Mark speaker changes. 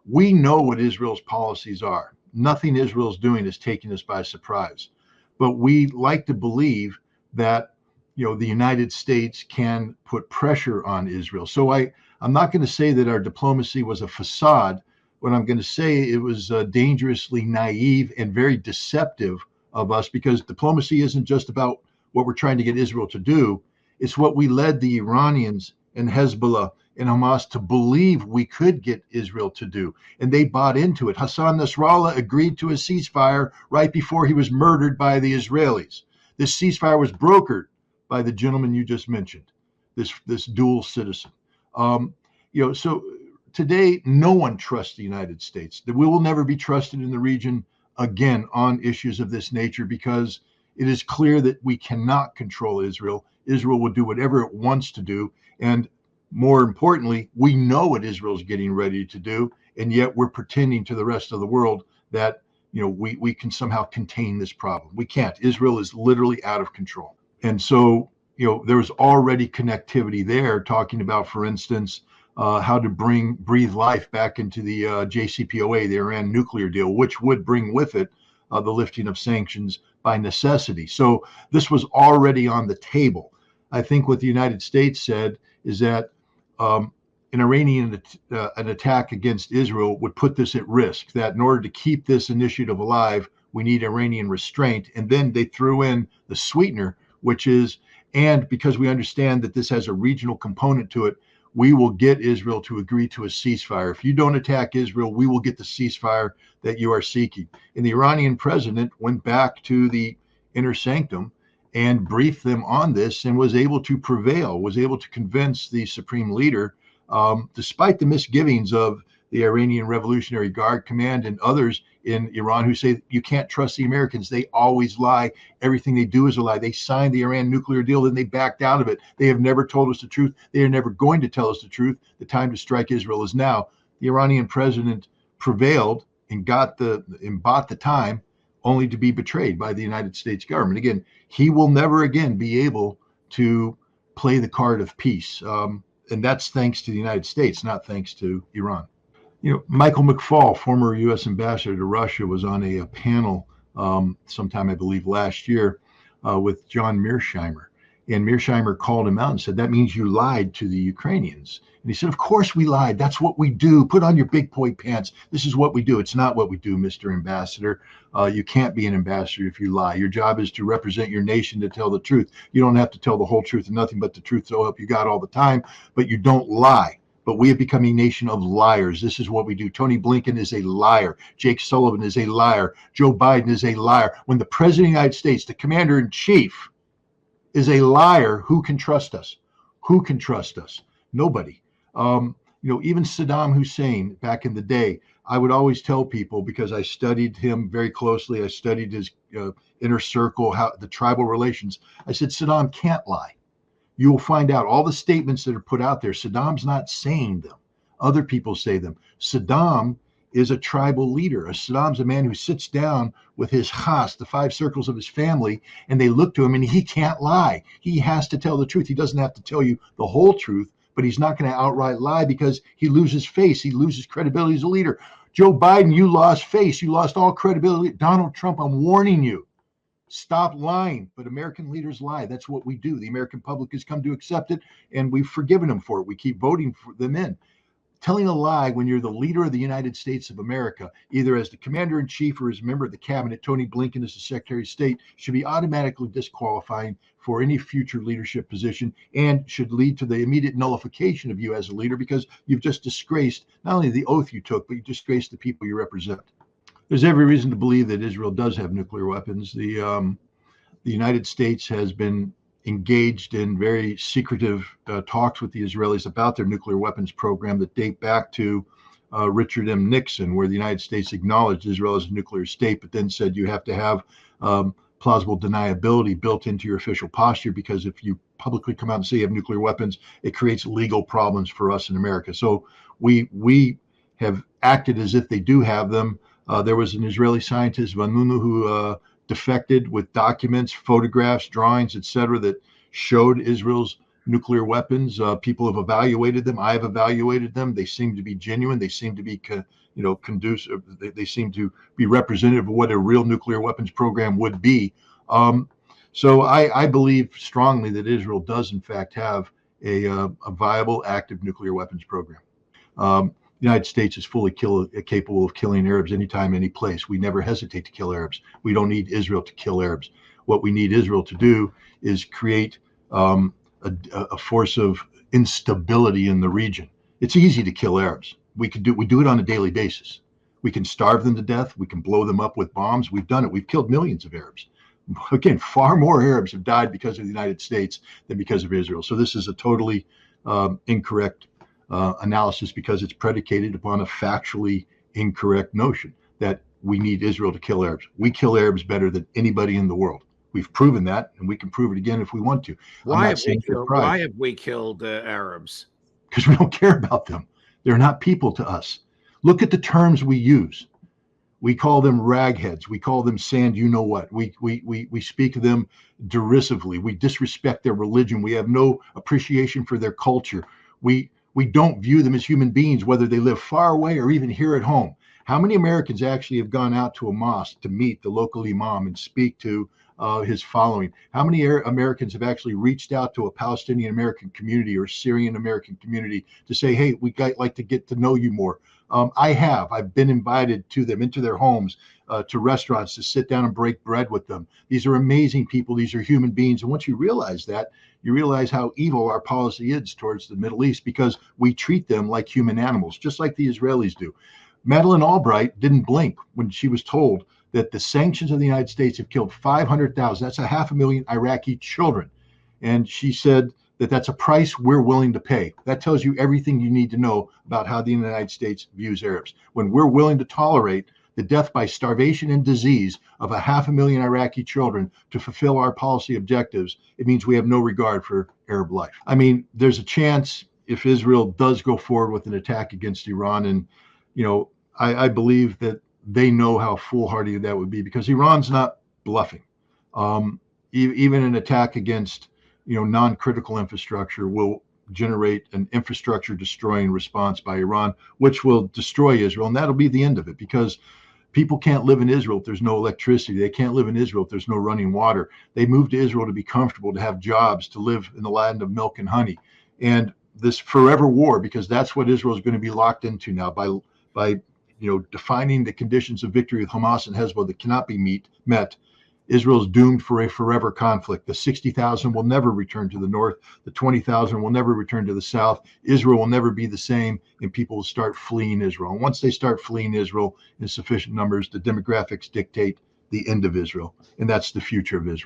Speaker 1: We know what Israel's policies are. Nothing Israel's doing is taking us by surprise. But we like to believe that the United States can put pressure on Israel. So I'm not going to say that our diplomacy was a facade. What I'm going to say, it was dangerously naive and very deceptive of us, because diplomacy isn't just about what we're trying to get Israel to do. It's what we led the Iranians and Hezbollah and Hamas to believe we could get Israel to do. And they bought into it. Hassan Nasrallah agreed to a ceasefire right before he was murdered by the Israelis. This ceasefire was brokered by the gentleman you just mentioned, this dual citizen. So today, no one trusts the United States. We will never be trusted in the region again on issues of this nature, because it is clear that we cannot control Israel. Israel will do whatever it wants to do. And more importantly, we know what Israel's getting ready to do. And yet we're pretending to the rest of the world that, we can somehow contain this problem. We can't. Israel is literally out of control. And so, there's already connectivity there, talking about, for instance, how to breathe life back into the JCPOA, the Iran nuclear deal, which would bring with it the lifting of sanctions by necessity. So this was already on the table. I think what the United States said is that an Iranian an attack against Israel would put this at risk, that in order to keep this initiative alive, we need Iranian restraint. And then they threw in the sweetener, which is, and because we understand that this has a regional component to it, we will get Israel to agree to a ceasefire. If you don't attack Israel, we will get the ceasefire that you are seeking. And the Iranian president went back to the inner sanctum and briefed them on this, and was able to prevail, was able to convince the supreme leader, despite the misgivings of the Iranian Revolutionary Guard Command and others in Iran who say you can't trust the Americans. They always lie. Everything they do is a lie. They signed the Iran nuclear deal, then they backed out of it. They have never told us the truth. They are never going to tell us the truth. The time to strike Israel is now. The Iranian president prevailed and bought the time, only to be betrayed by the United States government. Again, he will never again be able to play the card of peace. And that's thanks to the United States, not thanks to Iran. Michael McFaul, former U.S. ambassador to Russia, was on a panel sometime, I believe, last year with John Mearsheimer. And Mearsheimer called him out and said, that means you lied to the Ukrainians. And he said, of course we lied. That's what we do. Put on your big boy pants. This is what we do. It's not what we do, Mr. Ambassador. You can't be an ambassador if you lie. Your job is to represent your nation, to tell the truth. You don't have to tell the whole truth and nothing but the truth, so help you God, all the time, but you don't lie. But we have become a nation of liars. This is what we do. Tony Blinken is a liar. Jake Sullivan is a liar. Joe Biden is a liar. When the president of the United States, the commander in chief, is a liar, who can trust us? Who can trust us? Nobody. Even Saddam Hussein back in the day, I would always tell people, because I studied him very closely, I studied his inner circle, how the tribal relations. I said, Saddam can't lie. You will find out all the statements that are put out there. Saddam's not saying them. Other people say them. Saddam is a tribal leader. Saddam's a man who sits down with his khas, the 5 circles of his family, and they look to him, and he can't lie. He has to tell the truth. He doesn't have to tell you the whole truth, but he's not going to outright lie, because he loses face. He loses credibility as a leader. Joe Biden, you lost face. You lost all credibility. Donald Trump, I'm warning you. Stop lying. But American leaders lie. That's what we do. The American public has come to accept it, and we've forgiven them for it. We keep voting for them in. Telling a lie when you're the leader of the United States of America, either as the commander in chief or as a member of the cabinet, Tony Blinken as the Secretary of State, should be automatically disqualifying for any future leadership position, and should lead to the immediate nullification of you as a leader, because you've just disgraced not only the oath you took, but you disgraced the people you represent. There's every reason to believe that Israel does have nuclear weapons. The United States has been engaged in very secretive talks with the Israelis about their nuclear weapons program that date back to Richard M. Nixon, where the United States acknowledged Israel as a nuclear state, but then said you have to have plausible deniability built into your official posture, because if you publicly come out and say you have nuclear weapons, it creates legal problems for us in America. So we have acted as if they do have them. There was an Israeli scientist, Vanunu, who defected with documents, photographs, drawings, etc., that showed Israel's nuclear weapons. People have evaluated them. I have evaluated them. They seem to be genuine. They seem to be, conducive. They seem to be representative of what a real nuclear weapons program would be. So I believe strongly that Israel does, in fact, have a viable, active nuclear weapons program. The United States is fully capable of killing Arabs anytime, any place. We never hesitate to kill Arabs. We don't need Israel to kill Arabs. What we need Israel to do is create a force of instability in the region. It's easy to kill Arabs. We do it on a daily basis. We can starve them to death. We can blow them up with bombs. We've done it. We've killed millions of Arabs. Again, far more Arabs have died because of the United States than because of Israel. So this is a totally incorrect analysis, because it's predicated upon a factually incorrect notion that we need Israel to kill Arabs. We kill Arabs better than anybody in the world. We've proven that, and we can prove it again if we want to.
Speaker 2: Why have we killed Arabs?
Speaker 1: Because we don't care about them. They're not people to us. Look at the terms we use. We call them ragheads. We call them sand, you know what. We speak to them derisively. We disrespect their religion. We have no appreciation for their culture. We don't view them as human beings, whether they live far away or even here at home. How many Americans actually have gone out to a mosque to meet the local imam and speak to his following? How many Americans have actually reached out to a Palestinian American community or Syrian American community to say, hey, we'd like to get to know you more? I've been invited to them, into their homes, to restaurants, to sit down and break bread with them. These are amazing people. These are human beings. And once you realize that, you realize how evil our policy is towards the Middle East, because we treat them like human animals, just like the Israelis do. Madeleine Albright didn't blink when she was told that the sanctions of the United States have killed 500,000. That's 500,000 Iraqi children. And she said that that's a price we're willing to pay. That tells you everything you need to know about how the United States views Arabs. When we're willing to tolerate the death by starvation and disease of 500,000 Iraqi children to fulfill our policy objectives, it means we have no regard for Arab life. I mean, there's a chance, if Israel does go forward with an attack against Iran, and I believe that they know how foolhardy that would be, because Iran's not bluffing. Even an attack against non-critical infrastructure will generate an infrastructure destroying response by Iran, which will destroy Israel. And that'll be the end of it, because people can't live in Israel if there's no electricity. They can't live in Israel if there's no running water. They moved to Israel to be comfortable, to have jobs, to live in the land of milk and honey. And this forever war, because that's what Israel is going to be locked into now by defining the conditions of victory with Hamas and Hezbollah that cannot be met. Israel is doomed for a forever conflict. The 60,000 will never return to the north. The 20,000 will never return to the south. Israel will never be the same, and people will start fleeing Israel. And once they start fleeing Israel in sufficient numbers, the demographics dictate the end of Israel, and that's the future of Israel.